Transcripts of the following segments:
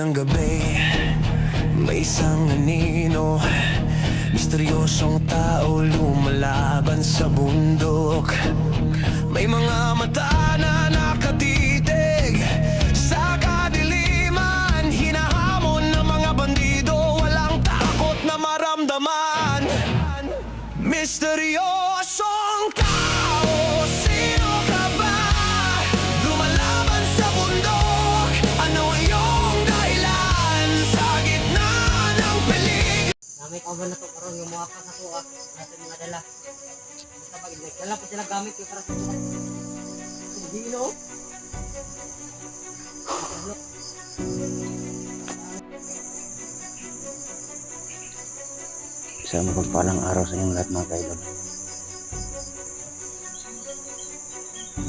Ng gabi, may isang anino, misteryosong tao lumalaban sa bundok. May mga mata na nakatitig sa kadiliman, hinahamon ng mga bandido, walang takot na maramdaman. Misteryosong tao, sino ka ba? Lumalaban sa bundok, ano iyong dahilan? Sa gitna ng peligro. Namay kauban na to karon yung mga kasatuwa natin mga dala. Basta pag nagdala po sila gamit yung para sa mga. Hindi no? Isang mapagpalang araw sa inyong lahat mga kaidol.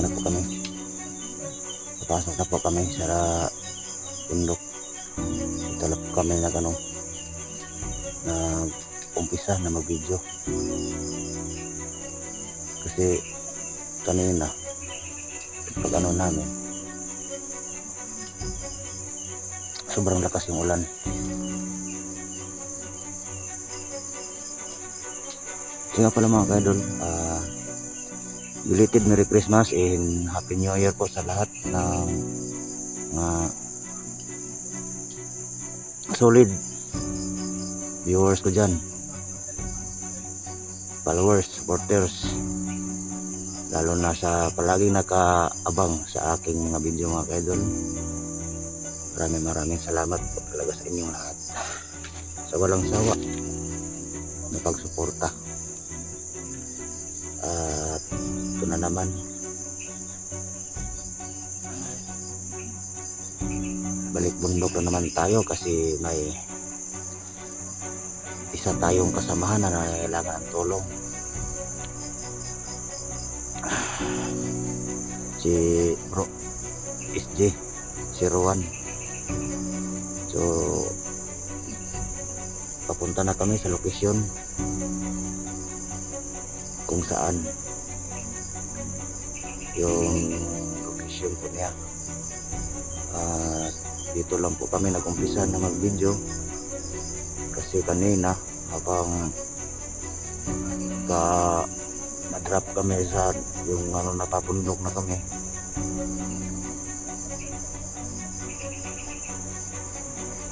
Ano po kami? Papasok na po kami sa bundok. Ito na po kami nag-umpisa na mag-video. Kasi kanina pag namin sobrang lakas yung ulan. Kaya pala mga kaidol, belated Merry Christmas and Happy New Year po sa lahat ng mga solid viewers ko dyan, followers, supporters, lalo na sa palaging nakaabang sa aking mga video mga kaidol. Maraming salamat po talaga sa inyong lahat sa walang sawa na pagsuporta. At ito na naman, balik bundok na naman tayo kasi may isa tayong kasamahan na nangangailangan ng tulong. Si Bro SJ, si Rowan. So papunta na kami sa lokasyon kung saan yung location po niya. Dito lang po kami nag-umpisa na mag-video kasi kanina habang na-drop kami sa yung napapundok na kami,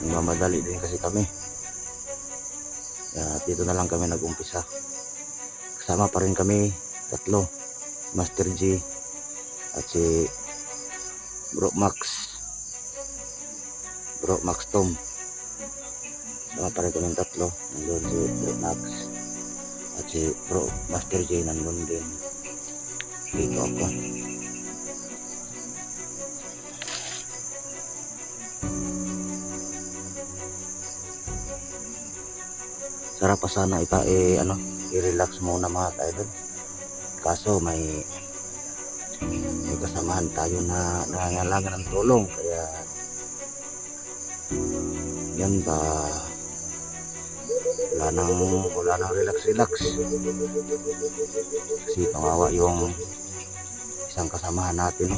nagmamadali din kasi kami. Dito na lang kami nag-umpisa. Kasama pa rin kami tatlo, Master G at si Bro Max Tom. Kasama pa rin kami tatlo. Nandun si Bro Max at si Bro Master J nandun din. Dito ako. Sarap pa sana i-relax muna mga kaidol. Kaso may kasamahan tayo na nangangailangan ng tulong, kaya yan ba, wala nang relax kasi kawawa yung isang kasamahan natin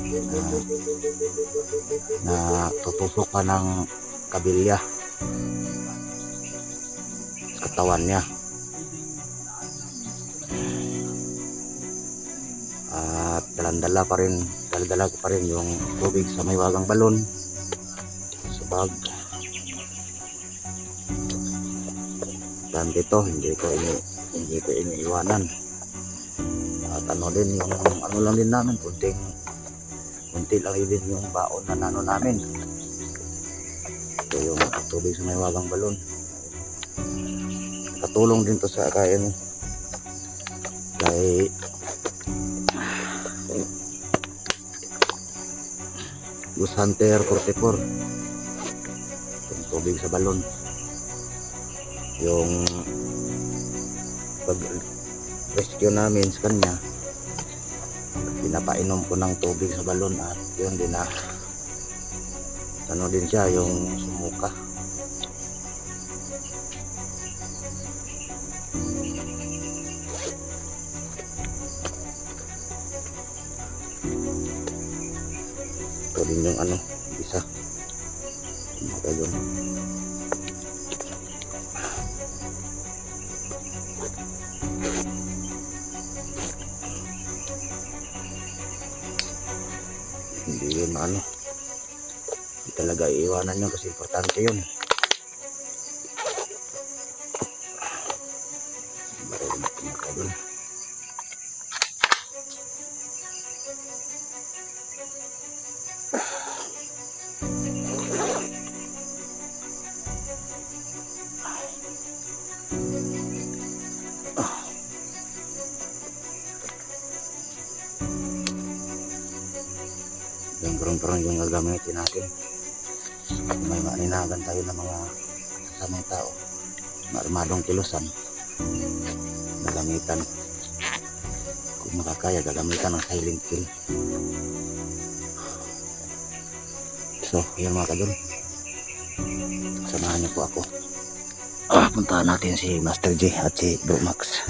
na tutusok pa ng kabilya sa katawan niya. At dala ko pa rin yung tubig sa may wagang balon sa bag. Dan dito hindi ko iniiwanan. At din yung lang din namin, kunti lang din yung baon na namin. Ito yung tubig sa may wagang balon. Katulong din to sa kay Ghost Hunter 44. Yung tubig sa balon, yung pag rescue namin sa kanya, pinapainom ko ng tubig sa balon at yun din din siya yung sumuka. Ito din yung isa kadol. Hindi yun ano, hindi talaga iiwanan yun kasi importante yun. Marunong ito mga kadol. Yung parang yung gagamitin natin. Kung may maninagan tayo ng mga kasamang tao, maarmadong kilusan, gagamitan. Kung makakaya, gagamitan ng silent kill. So, yun mga kadol. Samahan niyo po ako. Puntahan natin si Master J at si Bro Max.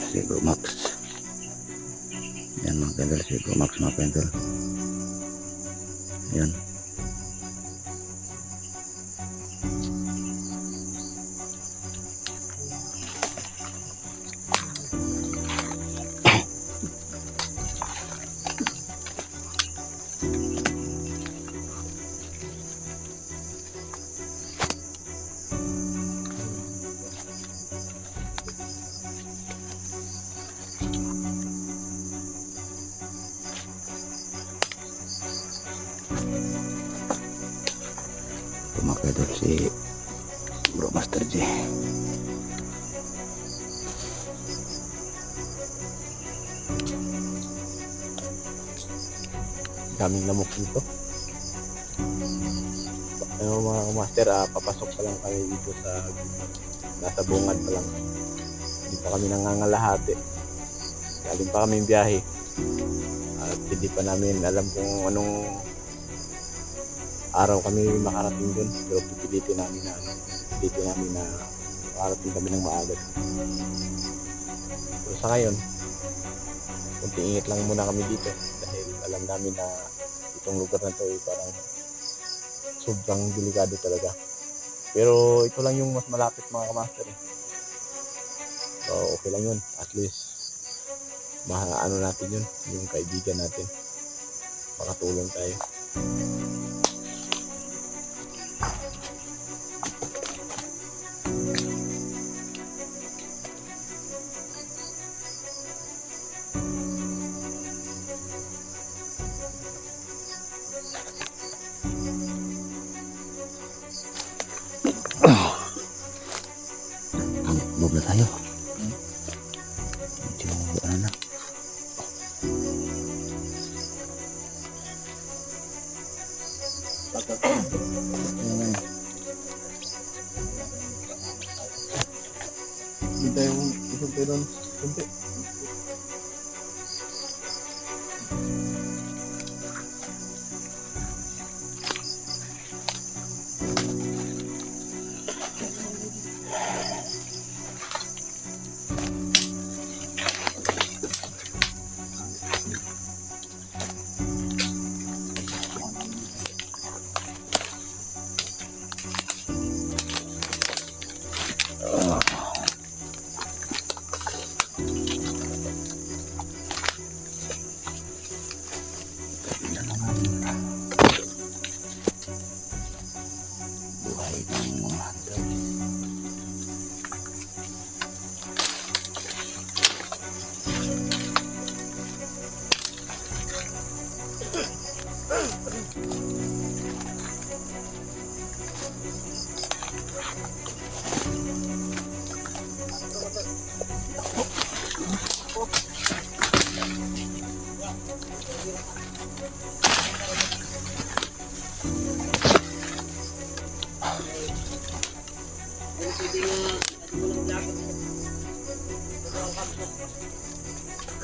Si Bro Max. Yan mga kadol, si Bro Max mga kadol. Yan. Kumakadol si Bro Master J. Daming lamok dito. Ayun mga master, papasok pa lang kami dito sa nasa bungad pa lang. Hindi pa kami nangangalahati. Galing pa kami biyahe. At hindi pa namin alam kung anong araw kami makarating dun. Pero pipilitin namin na makarating kami ng maaga. Pero sa ngayon, kunting ingat lang muna kami dito. Dahil alam namin na itong lugar na to ay parang sobrang delikado talaga. Pero ito lang yung mas malapit mga kamaster. So okay lang yun. At least ano natin yun, yung kaibigan natin. Makatulong tayo. Move na tayo. Medyo ano na. Hindi tayo isang tayo doon. Kunti. Buhay ng mga hunter.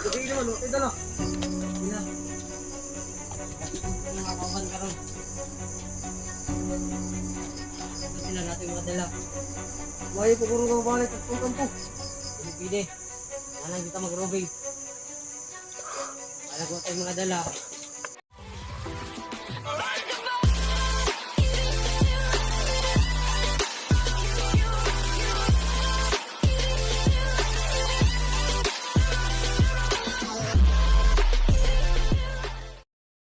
Gabi naman, okay dala. Ina. Mga kawan ka ron. lang natin mga dala. Buhay po kung kang balik at kung kampo. Pili-pili. Nalang kita mag-robing. Alam ko tayong mga dala.